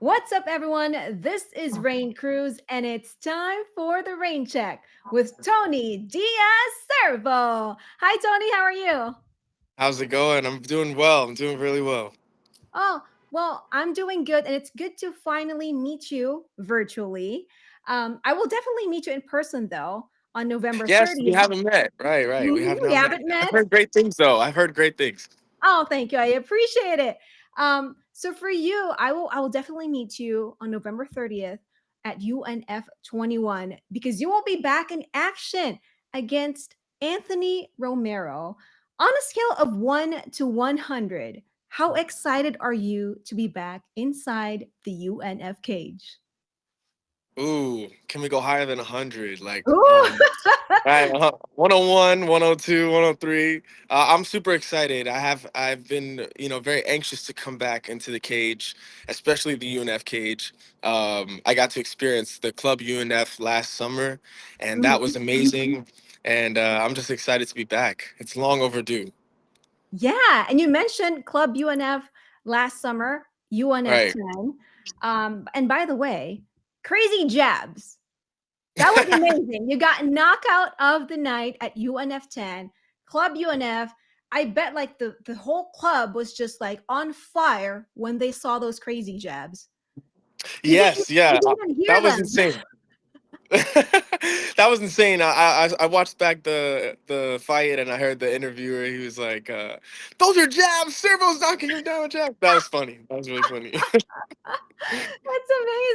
What's up, everyone? This is Raine Cruz, and it's time for the rain check with Tony Diaz Cervo. Hi, Tony. How are you? How's it going? I'm doing well. I'm doing really well. Oh, well, I'm doing good, and it's good to finally meet you virtually. I will definitely meet you in person, though, on November Yes, we 30th. haven't met. Right. We have We not met haven't yet. I've met. heard great things, though. I've heard great things. Oh, thank you. I appreciate it. So for you, I will definitely meet you on November 30th at UNF 21 because you will be back in action against Anthony Romero. On a scale of 1 to 100, how excited are you to be back inside the UNF cage? Ooh, can we go higher than 100? Ooh. Right, 101, 102, 103. I'm super excited. I've been, very anxious to come back into the cage, especially the UNF cage. I got to experience the Club UNF last summer, and that Mhm. was amazing. And I'm just excited to be back. It's long overdue. Yeah, and you mentioned Club UNF last summer, UNF Right. 10. And by the way, crazy jabs. That was amazing. You got knockout of the night at UNF 10, Club UNF. I bet like the whole club was just like on fire when they saw those crazy jabs. Yes, You yeah, didn't even hear that was them. insane. That was insane. I watched back the fight and I heard the interviewer. He was like, "Those are jabs. Servo's knocking him down with jabs." That was funny. That was really funny. That's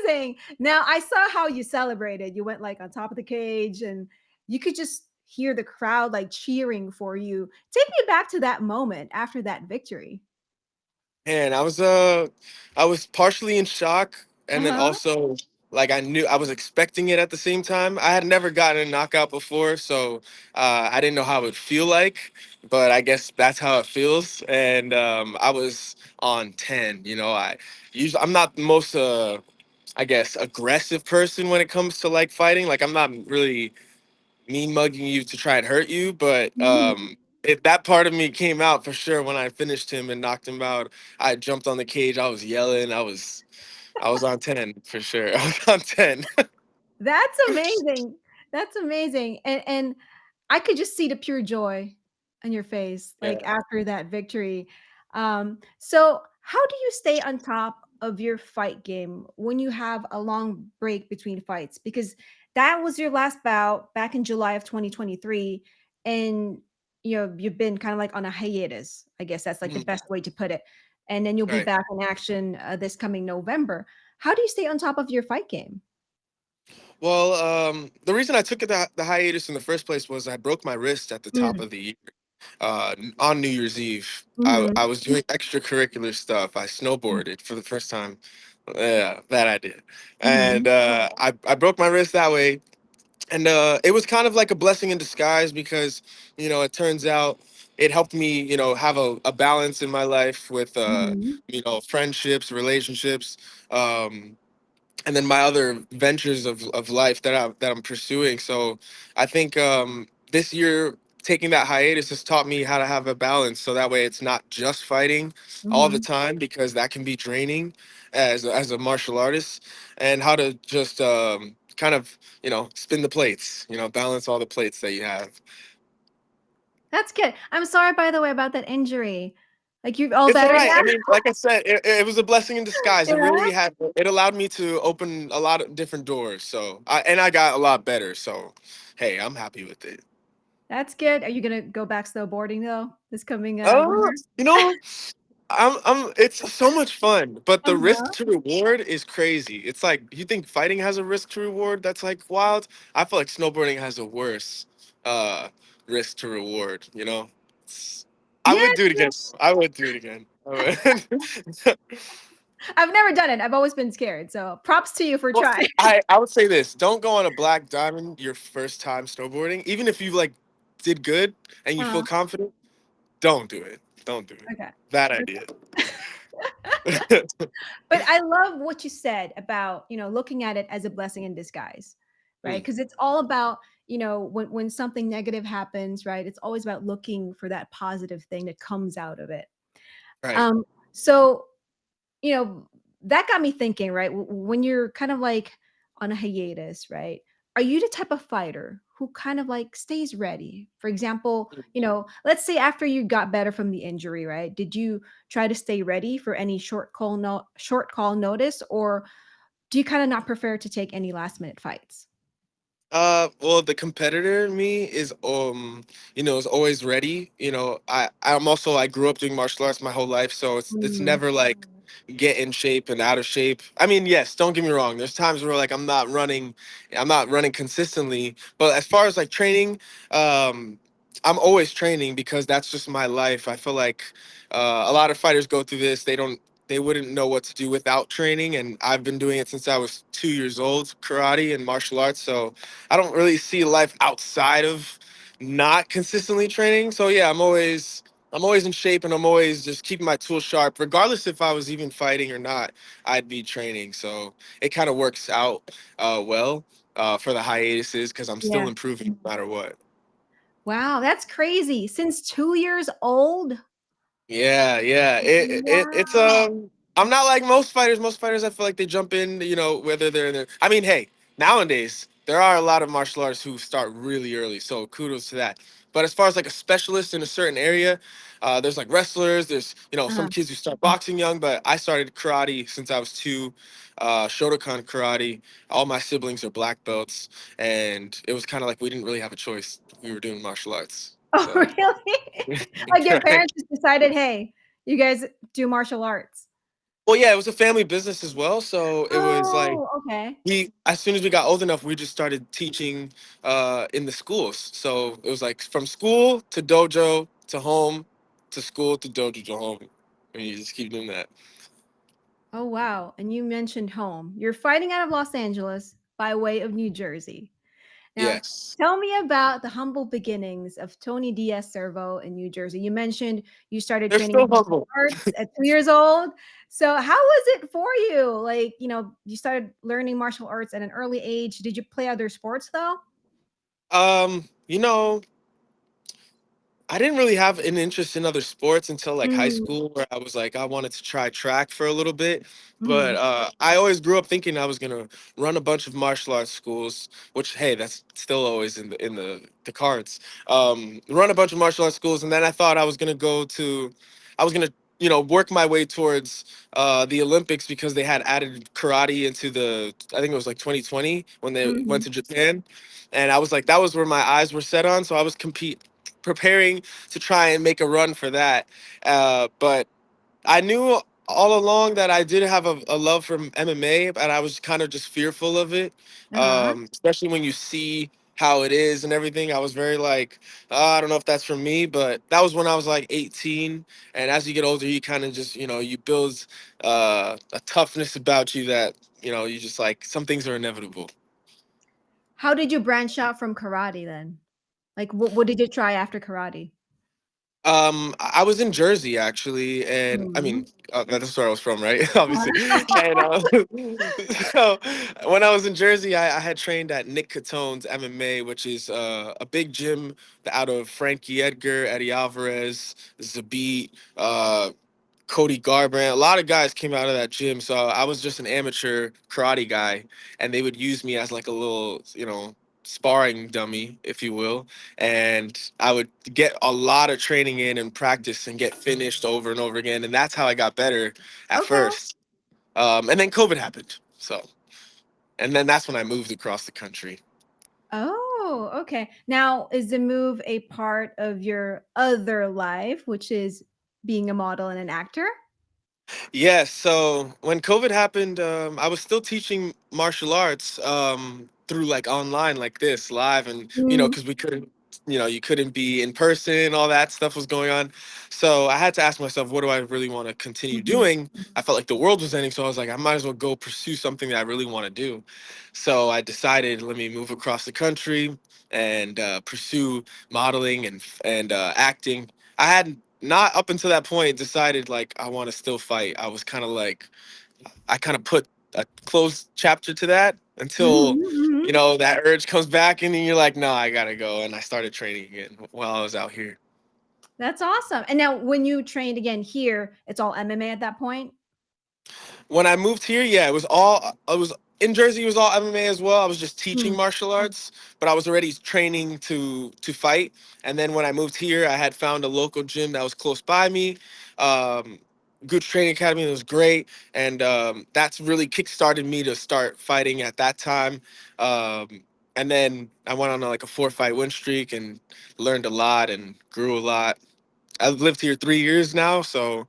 amazing. Now I saw how you celebrated. You went like on top of the cage and you could just hear the crowd like cheering for you. Take me back to that moment after that victory. And I was partially in shock, and then Uh-huh. also like I knew I was expecting it at the same time. I had never gotten a knockout before, so I didn't know how it would feel like, but I guess that's how it feels. And I was on 10. I'm not the most I guess aggressive person when it comes to like fighting. Like I'm not really mean mugging you to try and hurt you, but Mhm. that part of me came out for sure when I finished him and knocked him out. I jumped on the cage. I was yelling. I was on 10 for sure. I was on 10. That's amazing. That's amazing. And I could just see the pure joy on your face like Yeah. after that victory. So how do you stay on top of your fight game when you have a long break between fights? Because that was your last bout back in July of 2023 and you've been kind of like on a hiatus. I guess that's like the Mhm. best way to put it. And then you'll be Right. back in action this coming November. How do you stay on top of your fight game? Well, the reason I took the hiatus in the first place was I broke my wrist at the top Mm. of the year. On New Year's Eve, I Mhm. was doing extracurricular stuff. I snowboarded for the first time. Yeah, that I did, and Mhm. I broke my wrist that way. And it was kind of like a blessing in disguise because it turns out it helped me have a balance in my life with Mhm. friendships, relationships, um, and then my other ventures of life that I'm pursuing. So I think this year taking that hiatus has taught me how to have a balance, so that way it's not just fighting all the Mhm. time because that can be draining as a martial artist, and how to just kind of spin the plates, balance all the plates that you have. That's good. I'm sorry, by the way, about that injury. Like, you're all It's all better right. now? I mean, like I said, it was a blessing in disguise. It Yeah? really had. It allowed me to open a lot of different doors. So, I got a lot better. So, hey, I'm happy with it. That's good. Are you gonna go back snowboarding, though, this coming, Oh, winter? you know, It's so much fun, but the risk Uh-huh. to reward is crazy. It's like you think fighting has a risk to reward that's like wild. I feel like snowboarding has a worse uh, risk to reward. It's, I Yeah, would do it again. true. I would do it again. I would. I've never done it. I've always been scared, so props to you for Well, trying. I would say this: don't go on a black diamond your first time snowboarding. Even if you like did good and you feel Uh, confident, don't do it. Don't do it. okay. Bad idea. But I love what you said about, looking at it as a blessing in disguise, right? Mm, Because it's all about, when something negative happens, right? It's always about looking for that positive thing that comes out of it. right. Um, so, you know, that got me thinking, right? When you're kind of like on a hiatus, right? Are you the type of fighter who kind of like stays ready? For example, let's say after you got better from the injury, right? Did you try to stay ready for any short call notice, or do you kind of not prefer to take any last minute fights? Well, the competitor in me is always ready. I grew up doing martial arts my whole life, so it's Mm, never like get in shape and out of shape. I mean, yes, don't get me wrong. There's times where like I'm not running consistently, but as far as like training, um, I'm always training because that's just my life. I feel like a lot of fighters go through this. They wouldn't know what to do without training, and I've been doing it since I was 2 years old, karate and martial arts. So I don't really see life outside of not consistently training. So yeah, I'm always in shape and I'm always just keeping my tools sharp. Regardless if I was even fighting or not, I'd be training. So it kind of works out well for the hiatuses because I'm still yeah. improving no matter what. Wow, that's crazy. Since 2 years old? Yeah, yeah. It's Wow. I'm not like most fighters. Most fighters I feel like they jump in, whether they're in there. I mean, hey, nowadays there are a lot of martial artists who start really early, so kudos to that. But as far as like a specialist in a certain area, there's like wrestlers, there's some Uh-huh. kids who start boxing young, but I started karate since I was two, Shotokan karate. All my siblings are black belts, and it was kind of like we didn't really have a choice. We were doing martial arts. Oh, So really? Like your parents just decided, "Hey, you guys do martial arts." Well, yeah, it was a family business as well. So it was like Oh, okay. as soon as we got old enough, we just started teaching in the schools. So it was like from school to dojo to home to school to dojo to home. And you just keep doing that. Oh, wow, and you mentioned home. You're fighting out of Los Angeles by way of New Jersey. Now, Yes. tell me about the humble beginnings of Tony Diaz Cervo in New Jersey. You mentioned you started They're training still martial humble. arts at 2 years old. So, how was it for you? Like, you started learning martial arts at an early age. Did you play other sports though? You know, I didn't really have an interest in other sports until like high Mm, school, where I was like, I wanted to try track for a little bit. But mhm. I always grew up thinking I was gonna run a bunch of martial arts schools, which hey, that's still always in the cards. Run a bunch of martial arts schools, and then I thought I was gonna work my way towards the Olympics because they had added karate into I think it was like 2020 when they went Mhm. to Japan, and I was like, that was where my eyes were set on. So I was preparing to try and make a run for that. But I knew all along that I did have a love for MMA, but I was kind of just fearful of it, Uh-huh. especially when you see how it is and everything. I was very like, I don't know if that's for me, but that was when I was like 18. And as you get older, you kind of just, you build a toughness about you that, you just like some things are inevitable. How did you branch out from karate then? Like, what did you try after karate? I was in Jersey actually, and I mean Mhm. that's where I was from, right? Obviously. And so when I was in Jersey, I had trained at Nick Catone's MMA, which is a big gym out of Frankie Edgar, Eddie Alvarez, Zabit, Cody Garbrandt. A lot of guys came out of that gym, so I was just an amateur karate guy, and they would use me as like a little, sparring dummy, if you will. And I would get a lot of training in and practice and get finished over and over again, and that's how I got better at Okay. first. And then COVID happened, and then that's when I moved across the country. Oh, okay. Now, is the move a part of your other life, which is being a model and an actor? Yes. So when COVID happened, I was still teaching martial arts through like online, like this, live, and Mm, because we couldn't, you couldn't be in person, all that stuff was going on. So I had to ask myself, what do I really want to continue mhm. doing? I felt like the world was ending, so I was like, I might as well go pursue something that I really want to do. So I decided, let me move across the country and pursue modeling and acting. I had not up until that point decided like I want to still fight. I was kind of like I kind of put a closed chapter to that Mhm, until mhm. that urge comes back and then you're like, no, I gotta go. And I started training again while I was out here. That's awesome. And now when you trained again here, it's all MMA at that point? When I moved here, yeah, it was all I was in Jersey. It was all MMA as well. I was just teaching Mm. martial arts, but I was already training to fight. And then when I moved here, I had found a local gym that was close by me. Um, Good training academy. It was great, and that's really kickstarted me to start fighting at that time. And then I went on like a 4 fight win streak and learned a lot and grew a lot. I've lived here 3 years now, so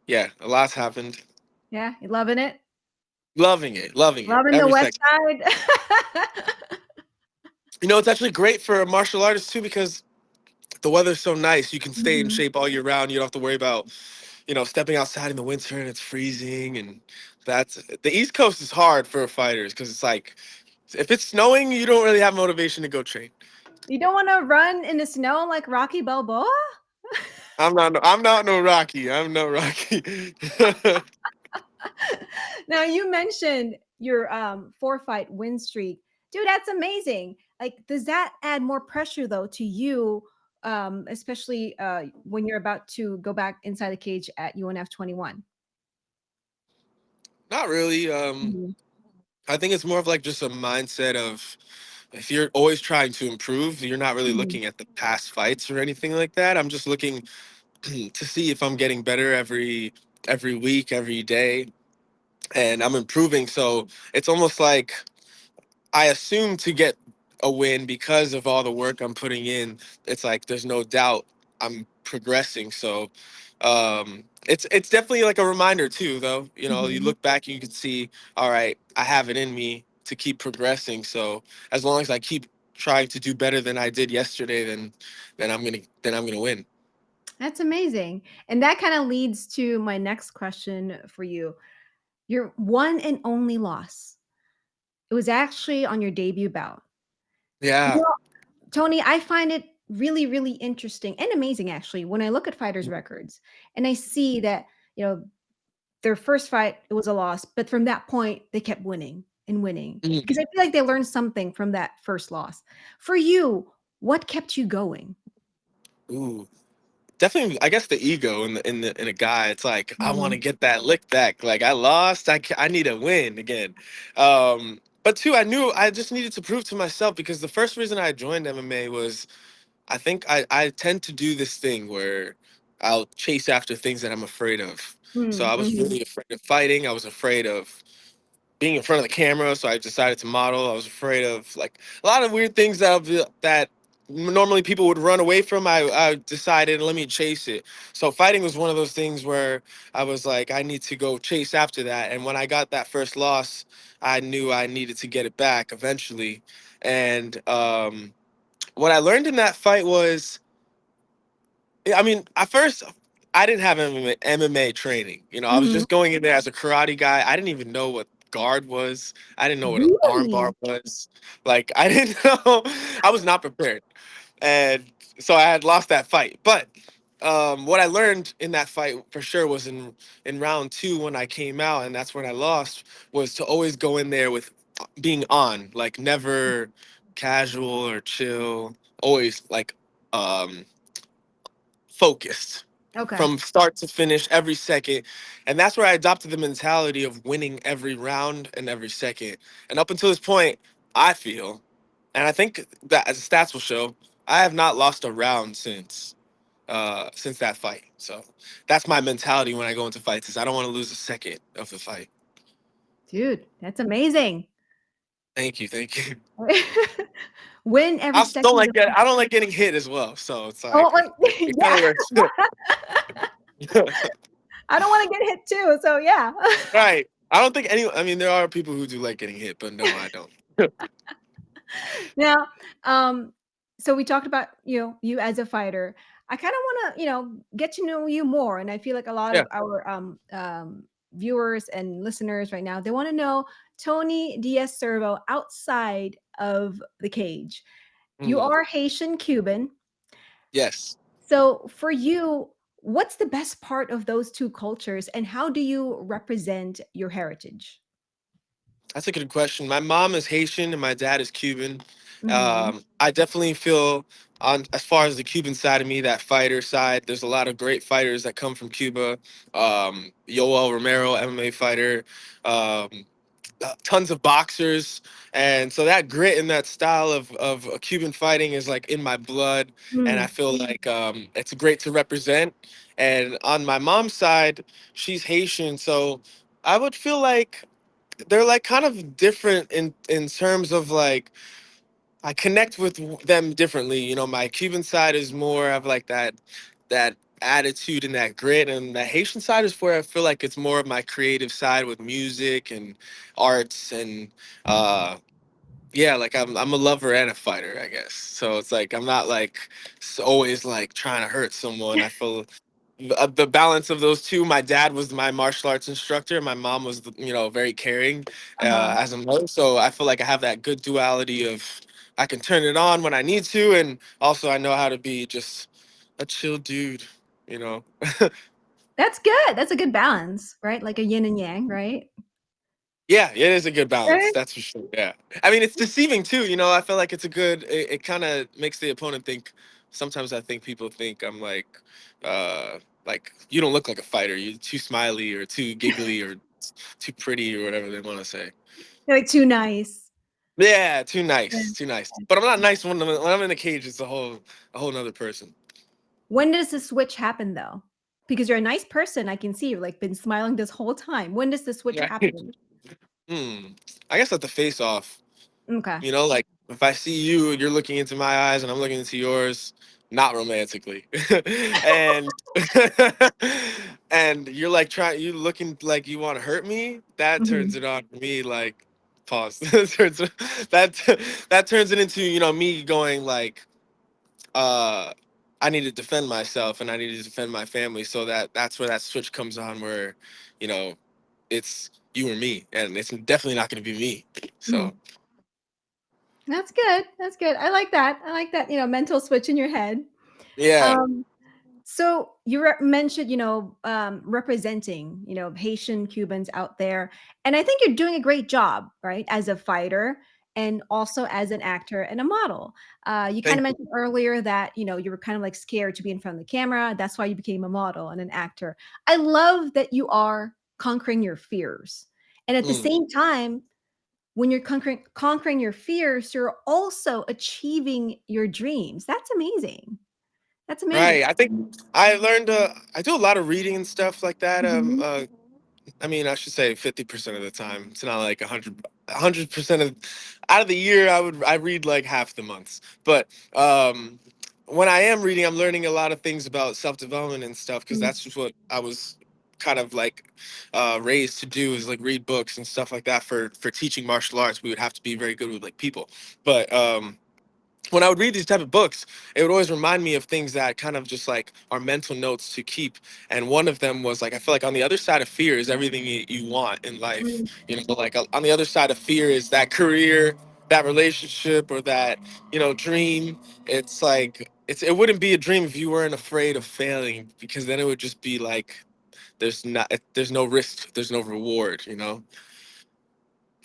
yeah, a lot's happened. Yeah, you loving it? Loving it Loving the every West second. Side? It's actually great for a martial artist too because the weather's so nice. You can stay in Mhm. shape all year round. You don't have to worry about, stepping outside in the winter and it's freezing. And that's the East Coast is hard for fighters because it's like if it's snowing, you don't really have motivation to go train. You don't wanna run in the snow like Rocky Balboa? I'm not no Rocky. I'm no Rocky. Now you mentioned your, 4-fight win streak. Dude, that's amazing. Like, does that add more pressure though to you, especially, when you're about to go back inside the cage at UNF 21? Not really. Mhm, I think it's more of like just a mindset of if you're always trying to improve, you're not really mhm, looking at the past fights or anything like that. I'm just looking to see if I'm getting better every week, every day, and I'm improving. So it's almost like I assume to get a win because of all the work I'm putting in. It's like there's no doubt I'm progressing. So it's definitely like a reminder too, though. You mhm. look back and you can see, all right, I have it in me to keep progressing. So as long as I keep trying to do better than I did yesterday, then I'm gonna win. That's amazing, and that kinda leads to my next question for you. Your one and only loss, it was actually on your debut bout. You Yeah. know, Tony, I find it really, really interesting and amazing actually when I look at fighters' records and I see that, you know, their first fight, it was a loss, but from that point, they kept winning and winning Mhm. because I feel like they learned something from that first loss. For you, what kept you going? Ooh. Definitely, I guess the ego in a guy. It's like I want to Mhm, get that lick back. Like I lost, I need a win again. But two, I knew I just needed to prove to myself because the first reason I joined MMA was I think I tend to do this thing where I'll chase after things that I'm afraid of. So mm, I was mhm, really afraid of fighting. I was afraid of being in front of the camera, so I decided to model. I was afraid of like a lot of weird things that normally people would run away from. I decided let me chase it. So fighting was one of those things where I was like I need to go chase after that. And when I got that first loss, I knew I needed to get it back eventually. And what I learned in that fight was yeah, I mean, at first, I didn't have MMA training. I was mhm. just going in there as a karate guy. I didn't even know what guard was. I didn't know what an arm bar Really? was. Like, I didn't know. I was not prepared. And so I had lost that fight. But what I learned in that fight for sure was in round two when I came out, and that's when I lost, was to always go in there with being on, like never casual or chill, always like um focused Okay. from start to finish every second. And that's where I adopted the mentality of winning every round and every second. And up until this point, I feel, and I think that as the stats will show, I have not lost a round since that fight. So that's my mentality when I go into fights is I don't want to lose a second of the fight. Dude, that's amazing. Thank you, thank you. Win I every also don't second of like the get fight. I don't like getting hit as well. So it's Oh, like like it kind yeah. of works. I don't wanna get hit too, so yeah. Right. I mean, there are people who do like getting hit, but no, I don't. Now, so we talked about, you as a fighter. I kinda wanna, get to know you more, and I feel like a lot Yeah. of our, viewers and listeners right now, they wanna know Tony Diaz Cervo outside of the cage. You Mhm. are Haitian Cuban, Yes. so for you, what's the best part of those 2 cultures, and how do you represent your heritage? That's a good question. My mom is Haitian and my dad is Cuban. Mhm. I definitely feel on as far as the Cuban side of me, that fighter side. There's a lot of great fighters that come from Cuba. Yoel Romero, MMA fighter. Um, Tons of boxers, and so that grit and that style of Cuban fighting is like in my blood, and I Mm. feel like it's great to represent. And on my mom's side, she's Haitian, so I would feel like they're like kind of different in terms of like I connect with them differently. You know, my Cuban side is more of like that attitude and that grit, and the Haitian side is where I feel like it's more of my creative side with music and arts and uh yeah, like I'm a lover and a fighter, I guess. So it's like I'm not like always like trying to hurt someone. I feel the balance of those two. My dad was my martial arts instructor. My mom was, very caring Uh-huh. as a mother. So I feel like I have that good duality of I can turn it on when I need to, and also I know how to be just a chill dude. You know. That's good. That's a good balance, right? Like a yin and yang, right? Yeah, it is a good balance. Right? That's for sure. Yeah. I mean, it's deceiving too. You know, I feel like it's a good. It kind of makes the opponent think. Sometimes I think people think I'm like you don't look like a fighter. You're too smiley or too giggly or too pretty or whatever they want to say. You're like too nice. Yeah, too Yeah. nice, too nice. But I'm not nice when I'm in the cage. It's a whole nother person. When does the switch happen though? Because you're a nice person, I can see you've like been smiling this whole time. When does the switch Yeah. happen? Hmm. I guess at the face off. Okay. You know, like if I see you, you're looking into my eyes and I'm looking into yours, not romantically. And and you're like you looking like you want to hurt me, that turns Mhm. it on for me like pause. That turns it into, me going like uh I need to defend myself and I need to defend my family, so that's where that switch comes on where, you know, it's you or me and it's definitely not going to be me. So, Mhm. That's good. That's good. I like that. I like that, mental switch in your head. yeah. Um, so you mentioned, representing, Haitian Cubans out there, and I think you're doing a great job, right? As a fighter and also as an actor and a model. You kind of Thank you. mentioned earlier that you were kind of like scared to be in front of the camera. That's why you became a model and an actor. I love that you are conquering your fears, and at the Mm, same time, when you're conquering your fears, you're also achieving your dreams. That's amazing. That's amazing. right. I think I learned. I do a lot of reading and stuff like that. Mhm. I mean, I should say 50% of the time. It's not like 100% of out of the year. I read like half the months. But when I am reading, I'm learning a lot of things about self development and stuff because Mm, that's just what I was kind of like raised to do, is like read books and stuff like that. For teaching martial arts, we would have to be very good with like people. But when I would read these type of books, it would always remind me of things that kind of just like are mental notes to keep. And one of them was like, I feel like on the other side of fear is everything you want in life. mm. You know, like on the other side of fear is that career, that relationship, or that, dream. It's like, it wouldn't be a dream if you weren't afraid of failing, because then it would just be like, there's no risk, there's no reward.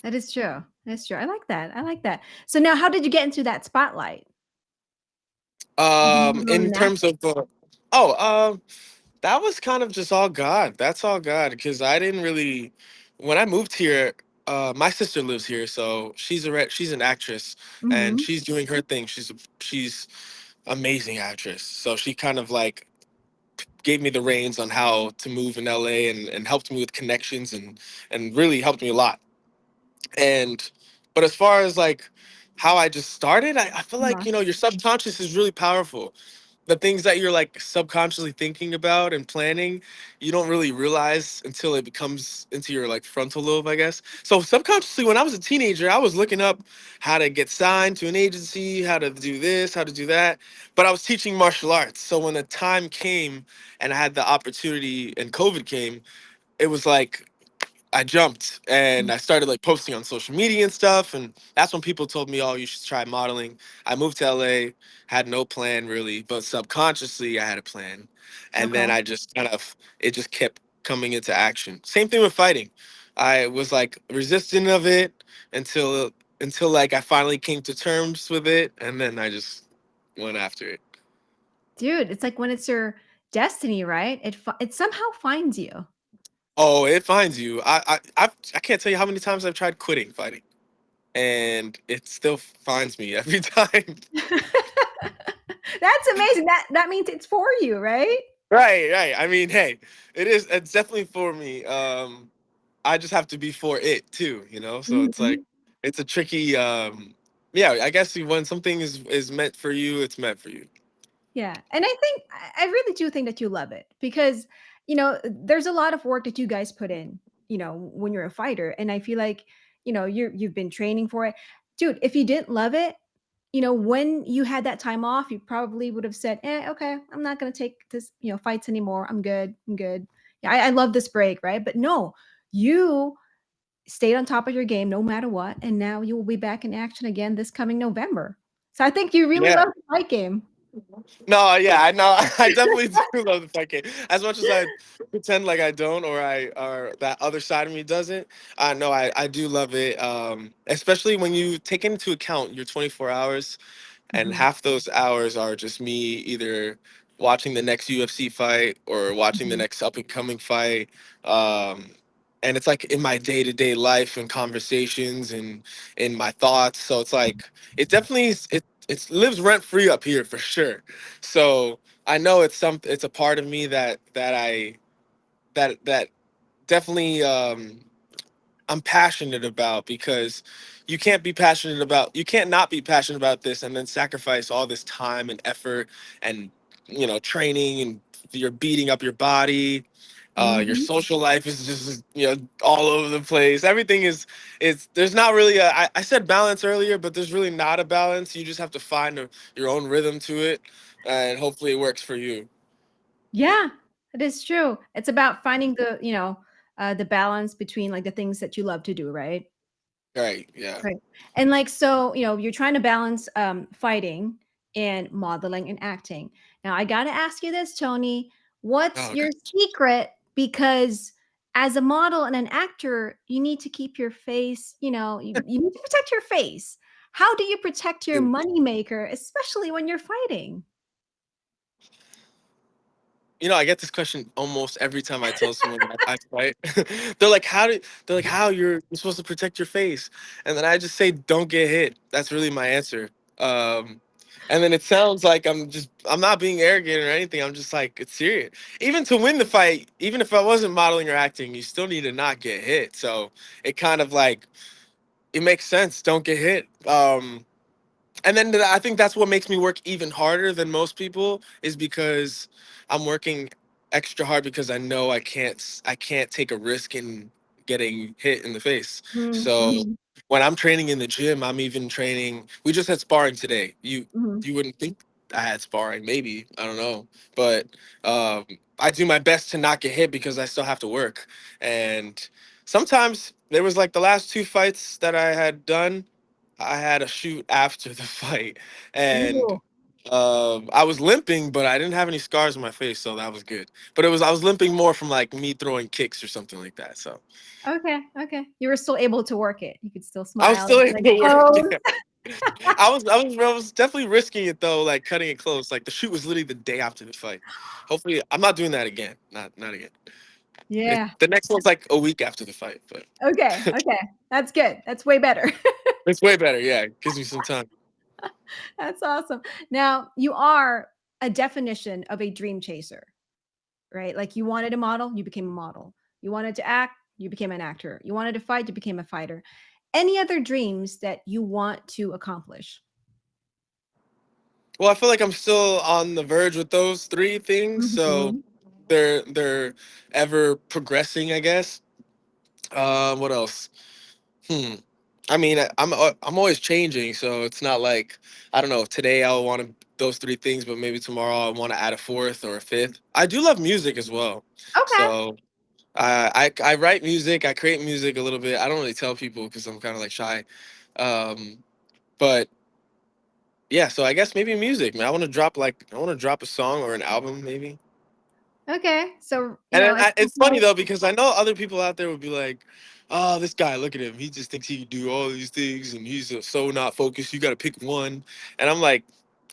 That is true. That's true. I like that. I like that. So now how did you get into that spotlight? Did you know In an act? terms of, oh, that was kind of just all God. That's all God. Because I didn't really, when I moved here, my sister lives here, so she's an actress, and Mhm. she's doing her thing. She's amazing actress. So she kind of like gave me the reins on how to move in LA, and helped me with connections, and really helped me a lot. And but as far as like how I just started, I feel like, Uh-huh. your subconscious is really powerful. The things that you're like subconsciously thinking about and planning, you don't really realize until it becomes into your like frontal lobe, I guess. So subconsciously, when I was a teenager, I was looking up how to get signed to an agency, how to do this, how to do that. But I was teaching martial arts. So when the time came and I had the opportunity and COVID came, it was like I jumped and I started like posting on social media and stuff. And that's when people told me, oh, you should try modeling. I moved to LA, had no plan really, but subconsciously I had a plan. And then Okay. I just kind of, it just kept coming into action. Same thing with fighting. I was like resistant of it until until like I finally came to terms with it, and then I just went after it. Dude, it's like when it's your destiny, right? It somehow finds you. Oh, it finds you. I can't tell you how many times I've tried quitting fighting, and it still finds me every time. That's amazing. That means it's for you, right? Right, right. I mean, hey, it is. It's definitely for me. I just have to be for it too, you know. So it's like Mhm. it's a tricky. Yeah, I guess when something is meant for you, it's meant for you. Yeah, and I really do think that you love it because, there's a lot of work that you guys put in, when you're a fighter, and I feel like, you've been training for it. Dude, if you didn't love it, when you had that time off, you probably would have said, okay, I'm not gonna take this, fights anymore. I'm good. I'm good. Yeah, I love this break, right? But no, you stayed on top of your game no matter what, and now you will be back in action again this coming November. So I think you really Yeah. love the fight game. No, yeah, I know. I definitely do love the fight game. As much as I pretend like I don't, or that other side of me doesn't, I know I do love it. Especially when you take into account your 24 hours, and Mhm, half those hours are just me either watching the next UFC fight or watching the mhm. next up and coming fight. Um, and it's like in my day to day life and conversations and in my thoughts. So it's like it definitely it lives rent free up here for sure. So I know it's a part of me that definitely I'm passionate about, because you can't not be passionate about this and then sacrifice all this time and effort and training, and you're beating up your body. Your Mhm. social life is just all over the place. Everything is there's not really I said balance earlier, but there's really not a balance. You just have to find your own rhythm to it, and hopefully it works for you. Yeah, it is true. It's about finding the balance between, like, the things that you love to do, right? Right, yeah. Right. And, like, so, you're trying to balance, fighting and modeling and acting. Now, I gotta ask you this, Tony. What's Oh, your okay. secret? Because as a model and an actor, you need to keep your face, you need to protect your face. How do you protect your moneymaker, especially when you're fighting? I get this question almost every time I tell someone that I fight. They're like, how you're supposed to protect your face? And then I just say, don't get hit. That's really my answer. Um, and then it sounds like I'm not being arrogant or anything. I'm just like, it's serious. Even to win the fight, even if I wasn't modeling or acting, you still need to not get hit. So it kind of like, it makes sense. Don't get hit. And then I think that's what makes me work even harder than most people, is because I'm working extra hard because I know I can't take a risk in getting hit in the face. Mm, So mhm, when I'm training in the gym, I'm even training. We just had sparring today. mhm. You wouldn't think I had sparring, maybe, I don't know, but um, I do my best to not get hit because I still have to work. And sometimes there was like the last two fights that I had done. I had a shoot after the fight, and Ooh, I was limping, but I didn't have any scars on my face, so that was good. But I was limping more from like me throwing kicks or something like that. So okay, okay. You were still able to work it. You could still I was smile, still able like, to work. "Oh." Yeah. I was definitely risking it though, like cutting it close. Like the shoot was literally the day after the fight. Hopefully, I'm not doing that again. Not again. Yeah. The next one's like a week after the fight, but Okay, okay. That's good. That's way better. it's way better. Yeah, it gives me some time. That's awesome. Now, you are a definition of a dream chaser, right? Like, you wanted a model, you became a model. You wanted to act, you became an actor. You wanted to fight, you became a fighter. Any other dreams that you want to accomplish? Well, I feel like I'm still on the verge with those three things, so Mhm. they're ever progressing, I guess. What else? Hmm. I mean, I'm always changing, so it's not like I don't know. Today I'll want those three things, but maybe tomorrow I want to add a fourth or a fifth. I do love music as well, Okay. so I write music, I create music a little bit. I don't really tell people because I'm kind of like shy, um, but yeah. So I guess maybe music, man. I want to drop a song or an album, maybe. Okay. So, And then at some it's funny point. though because I know other people out there would be like, "Oh, this guy, look at him. He just thinks he can do all these things, and he's so not focused. You got to pick one." And I'm like,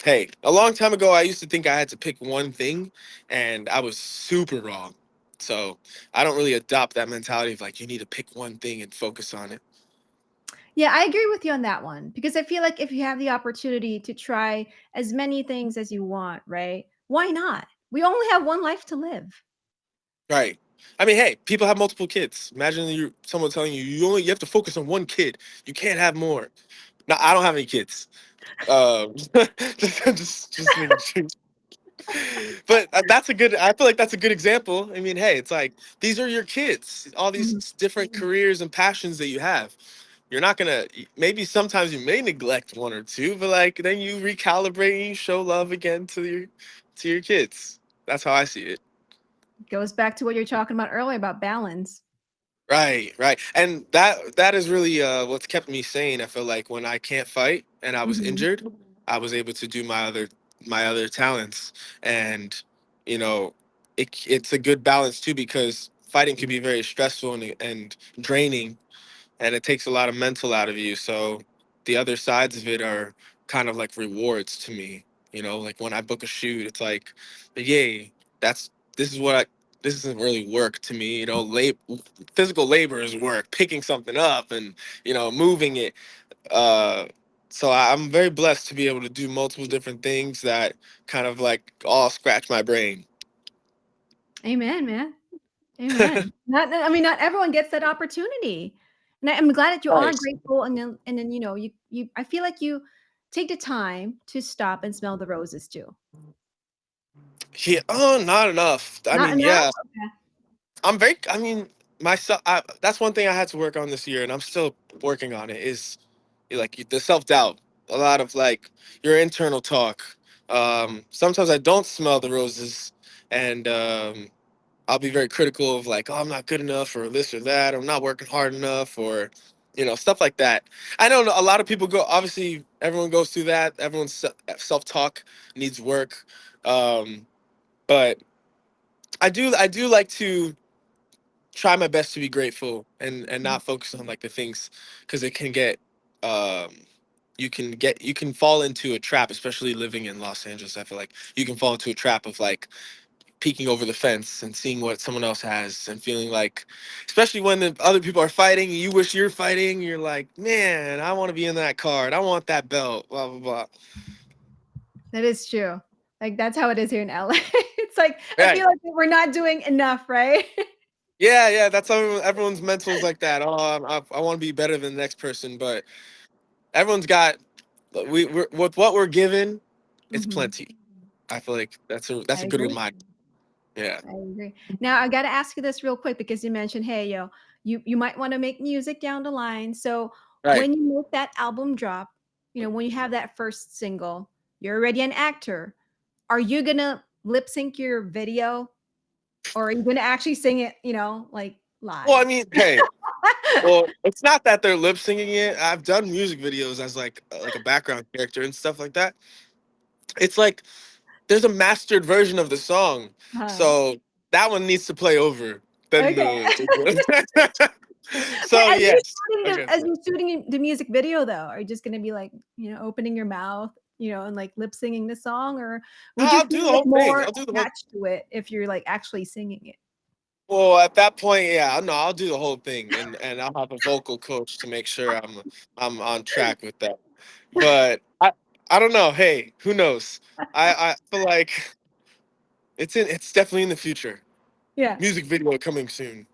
"Hey, a long time ago, I used to think I had to pick one thing, and I was super wrong. So I don't really adopt that mentality of like you need to pick one thing and focus on it." Yeah, I agree with you on that one because I feel like if you have the opportunity to try as many things as you want, right? Why not? We only have one life to live. Right. I mean, hey, people have multiple kids. Imagine someone telling you you have to focus on one kid. You can't have more. No, I don't have any kids. Just making sure. But that's a good. I feel like that's a good example. I mean, hey, it's like these are your kids. All these Mhm. different careers and passions that you have. You're not gonna. Maybe sometimes you may neglect one or two, but like then you recalibrate and you show love again to your kids. That's how I see it. Goes back to what you're talking about earlier about balance. Right, right. And that is really what's kept me sane. I feel like when I can't fight and I was Mhm. injured, I was able to do my other talents. And you know, it's a good balance too because fighting can be very stressful and draining and it takes a lot of mental out of you. So the other sides of it are kind of like rewards to me. You know, like when I book a shoot, it's like, yay, that's this is what I this isn't really work to me. You know, physical labor is work, picking something up and moving it. Uh, so I'm very blessed to be able to do multiple different things that kind of like all scratch my brain. Amen, man. Amen. Not everyone gets that opportunity. And I'm glad that you are Right. grateful and then you I feel like you take the time to stop and smell the roses too. Yeah. Oh, not enough. I Not mean, enough? yeah, Okay. I mean, myself. That's one thing I had to work on this year, and I'm still working on it. Is like the self doubt. A lot of like your internal talk. Sometimes I don't smell the roses, and I'll be very critical of like, oh, I'm not good enough, or this or that. I'm not working hard enough, or stuff like that. I know a lot of people go. Obviously, everyone goes through that. Everyone's self talk needs work, but I do like to try my best to be grateful and not focus on like the things because it can get um you can fall into a trap, especially living in Los Angeles. I feel like you can fall into a trap of like peeking over the fence and seeing what someone else has and feeling like, especially when the other people are fighting you wish you're fighting, you're like, man, I want to be in that card, I want that belt, blah blah blah. That is true. Like, that's how it is here in LA. It's like, I Right. feel like we're not doing enough, right? Yeah, yeah, that's how everyone's mental is like that. Oh, I want to be better than the next person, but everyone's got we're with what we're given, it's Mhm. plenty. I feel like I that's a good agree. reminder. Yeah. I agree. Now I gotta ask you this real quick because you mentioned, hey, you might want to make music down the line. So Right. when you make that album drop, when you have that first single, you're already an actor. Are you gonna lip sync your video, or are you gonna actually sing it, like Well, I live? mean, hey, well, it's not that they're lip singing it. I've done music videos as like a background character and stuff like that. It's like there's a mastered version of the song, Uh, so that one needs to play over than okay. the. But So yes, I guess as so. you're shooting the music video though, are you just gonna be like, opening your mouth, and like lip singing the song, or No, would you I'll do feel the like whole thing. more I'll do the whole. attached to it if you're like actually singing it? Well, at that point, yeah, no, I'll do the whole thing, and I'll have a vocal coach to make sure I'm on track with that. But I don't know. Hey, who knows? I feel like it's definitely in the future. Yeah, Music video coming soon.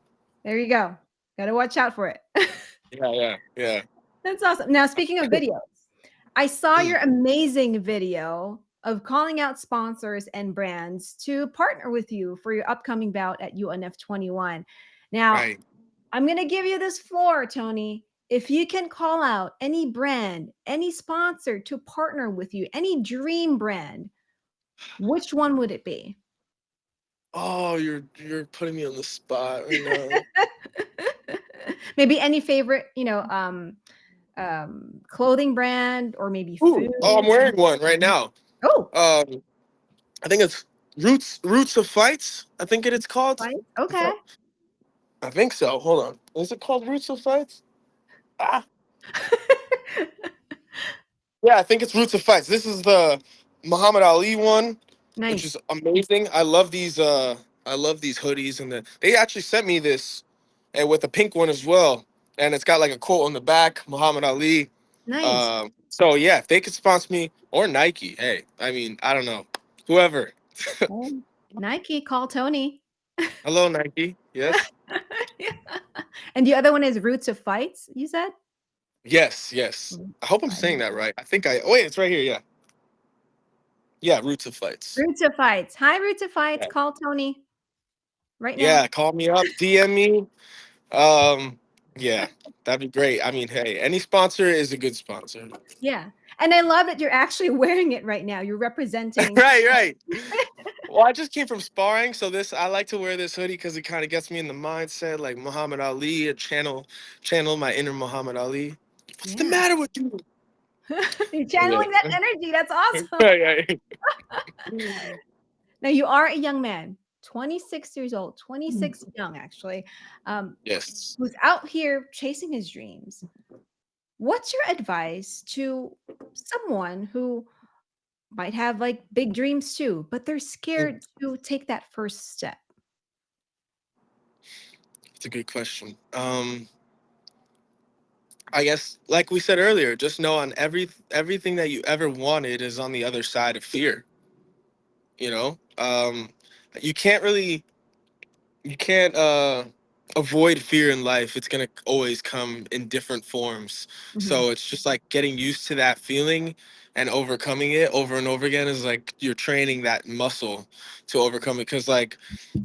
there you go. Gotta watch out for it. Yeah, yeah, yeah. That's awesome. Now, speaking of videos, I saw Mm, your amazing video of calling out sponsors and brands to partner with you for your upcoming bout at UNF 21. Now, right. I'm going to give you this floor, Tony. If you can call out any brand, any sponsor to partner with you, any dream brand, which one would it be? Oh, you're putting me on the spot right now. Maybe any favorite, clothing brand or maybe Ooh. Oh, I'm food. wearing one right now. Oh, Um, I think it's. Roots of Fights. I think it's called. Right? If I, Okay. I think so. Hold on. Is it called Roots of Fights? Ah, yeah, I think it's Roots of Fights. This is the Muhammad Ali one, which Nice. is amazing. I love these hoodies, and they actually sent me this, and with a pink one as well, and it's got like a quote on the back, Muhammad Ali. Nice. So yeah, if they could sponsor me or Nike, hey, I mean, I don't know, whoever. Oh, Nike, call Tony. Hello, Nike. Yes, Yeah. And the other one is Roots of Fights, you said? yes, yes. Roots I of hope I'm Fights. saying that right. I think I. Oh, wait, it's right here. Yeah, yeah. Roots of Fights. Roots of Fights. Hi, Roots of Fights. Yeah, Call Tony right now. yeah. Call me up, DM me. Um, yeah, that'd be great. I mean, hey, any sponsor is a good sponsor. Yeah. And I love that you're actually wearing it right now. You're representing. Right, right. Well, I just came from sparring, so this I like to wear this hoodie because it kind of gets me in the mindset, like Muhammad Ali, a channel my inner Muhammad Ali. What's the Yeah. matter with you? You're Yeah. channeling that energy. That's awesome. Right, right. Now, you are a young man, 26 years old, 26 young, actually, um, Yes. who's out here chasing his dreams. What's your advice to someone who might have like big dreams too, but they're scared to take that first step? It's a good question. I guess, like we said earlier, just know on everything that you ever wanted is on the other side of fear. You know, you can't really you can't avoid fear in life. It's gonna always come in different forms. Mhm, So it's just like getting used to that feeling and overcoming it over and over again is like you're training that muscle to overcome it. Because like,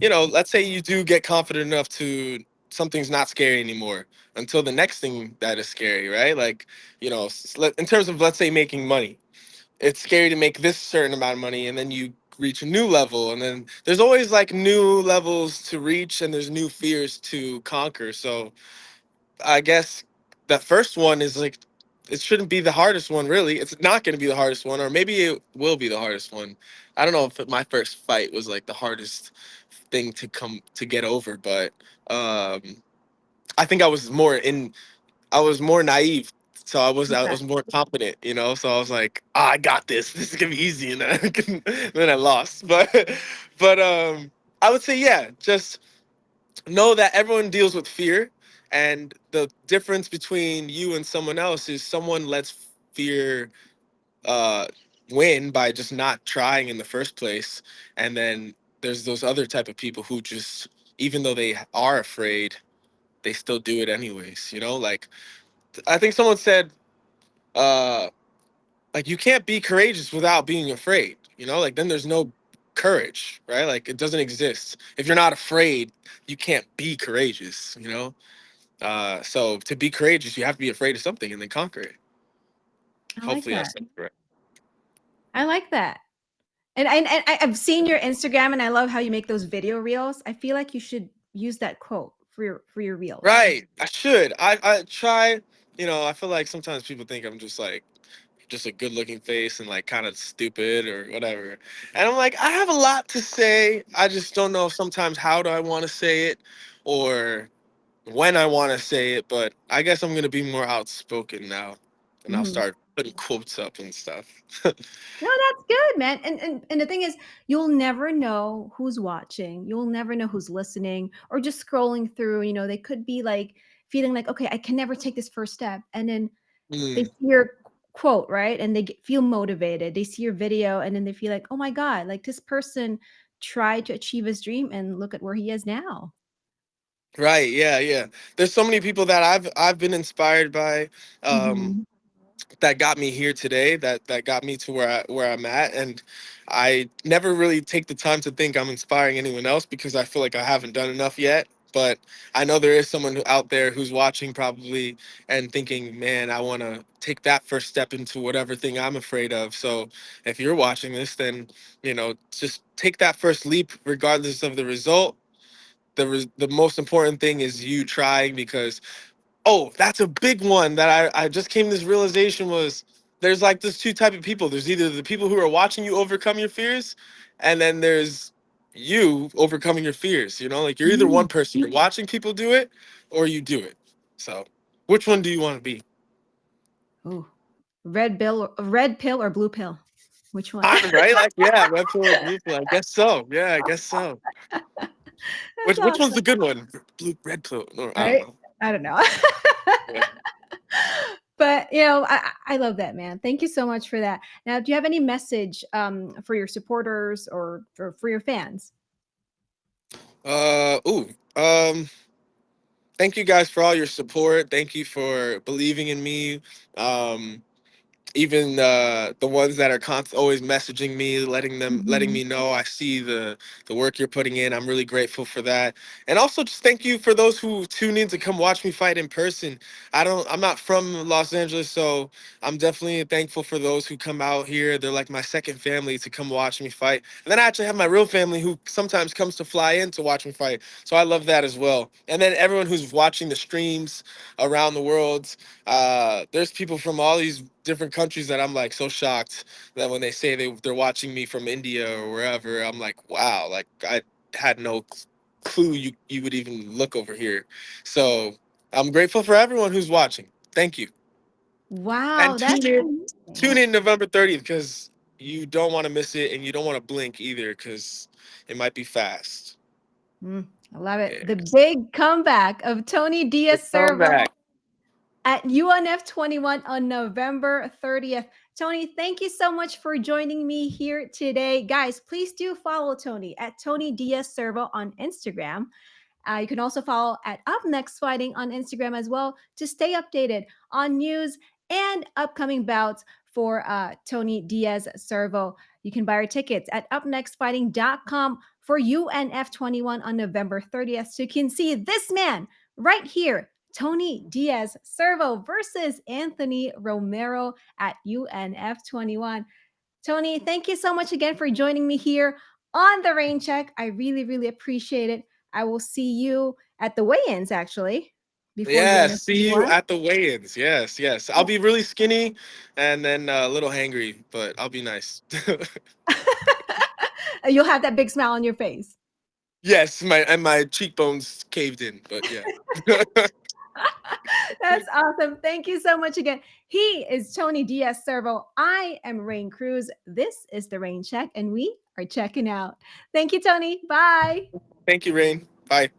let's say you do get confident enough to something's not scary anymore until the next thing that is scary, right? Like, in terms of, let's say, making money, it's scary to make this certain amount of money, and then you reach a new level, and then there's always like new levels to reach, and there's new fears to conquer. So I guess the first one is like, it shouldn't be the hardest one, really. It's not going to be the hardest one, or maybe it will be the hardest one. I don't know if my first fight was like the hardest thing to get over, but um I think I was more naive, so I okay. was more confident, So I was like, I got this. This is gonna be easy, and then I lost. But I would say, yeah, just know that everyone deals with fear, and the difference between you and someone else is someone lets fear uh, win by just not trying in the first place, and then there's those other type of people who just, even though they are afraid, they still do it anyways. Like I think someone said, uh like, you can't be courageous without being afraid. Like, then there's no courage, right? Like, it doesn't exist if you're not afraid. You can't be courageous. So to be courageous, you have to be afraid of something and then conquer it. I like Hopefully I that. said it right. I like that. I've seen your Instagram and I love how you make those video reels. I feel like you should use that quote for your reels. Right, I should. I try. I feel like sometimes people think I'm just a good looking face and like kind of stupid or whatever. And I'm like, I have a lot to say. I just don't know sometimes how do I want to say it or when I want to say it. But I guess I'm going to be more outspoken now, and I'll Mhm. start putting quotes up and stuff. No, that's good, man. And the thing is, you'll never know who's watching. You'll never know who's listening or just scrolling through. They could be like feeling like, okay, I can never take this first step, and then they Mm, see your quote, right, and feel motivated. They see your video, and then they feel like, oh my god, like this person tried to achieve his dream, and look at where he is now. right. Yeah. Yeah. There's so many people that I've been inspired by. Um, Mhm. that got me here today, that got me to where I'm at, and I never really take the time to think I'm inspiring anyone else because I feel like I haven't done enough yet. But I know there is someone out there who's watching probably and thinking, man, I want to take that first step into whatever thing I'm afraid of. So if you're watching this, then just take that first leap regardless of the result. The most important thing is you trying, because, oh, that's a big one that I just came to this realization was, there's like this two type of people. There's either the people who are watching you overcome your fears, and then there's you overcoming your fears. You know, like you're either one Mm. person. You're watching people do it, or you do it. So, which one do you want to be? Ooh, red pill or blue pill? Which one? I'm right. Like, yeah, red pill or blue pill. I guess so. Yeah, I guess so. That's Which one's awesome, the good one? Blue, red pill. No, I don't right? know. I don't know. Yeah. But, I love that, man. Thank you so much for that. Now, do you have any message, for your supporters or for your fans? Ooh. Thank you guys for all your support. Thank you for believing in me. Um, Even the ones that are always messaging me, letting Mhm. me know I see the work you're putting in. I'm really grateful for that. And also just thank you for those who tune in to come watch me fight in person. I'm not from Los Angeles, so I'm definitely thankful for those who come out here. They're like my second family to come watch me fight. And then I actually have my real family who sometimes comes to fly in to watch me fight. So I love that as well. And then everyone who's watching the streams around the world, there's people from all these different countries that I'm like so shocked that when they say they're watching me from India or wherever, I'm like, wow, like I had no clue you would even look over here. So I'm grateful for everyone who's watching. Thank you. And Wow, that's tune amazing. in November 30th because you don't want to miss it and you don't want to blink either because it might be fast. Mm, I love it. Yeah. The big comeback of Tony The Diaz Cervo comeback. at UNF 21 on November 30th. Tony, thank you so much for joining me here today. Guys, please do follow Tony at Tony Diaz Cervo on Instagram. You can also follow at Up Next Fighting on Instagram as well to stay updated on news and upcoming bouts for Tony Diaz Cervo. You can buy our tickets at upnextfighting.com for UNF 21 on November 30th. So you can see this man right here, Tony Diaz Cervo versus Anthony Romero at UNF 21. Tony, thank you so much again for joining me here on the Rain Check. I really, really appreciate it. I will see you at the weigh-ins actually before Yeah, UNF see you 21. at the weigh-ins. Yes, yes. I'll be really skinny and then a little hangry, but I'll be nice. You'll have that big smile on your face. Yes, my cheekbones caved in, but yeah. That's awesome. Thank you so much again. He is Tony Diaz Cervo. I am Raine Cruz. This is the Rain Check, and we are checking out. Thank you, Tony. Bye. Thank you, Rain. Bye.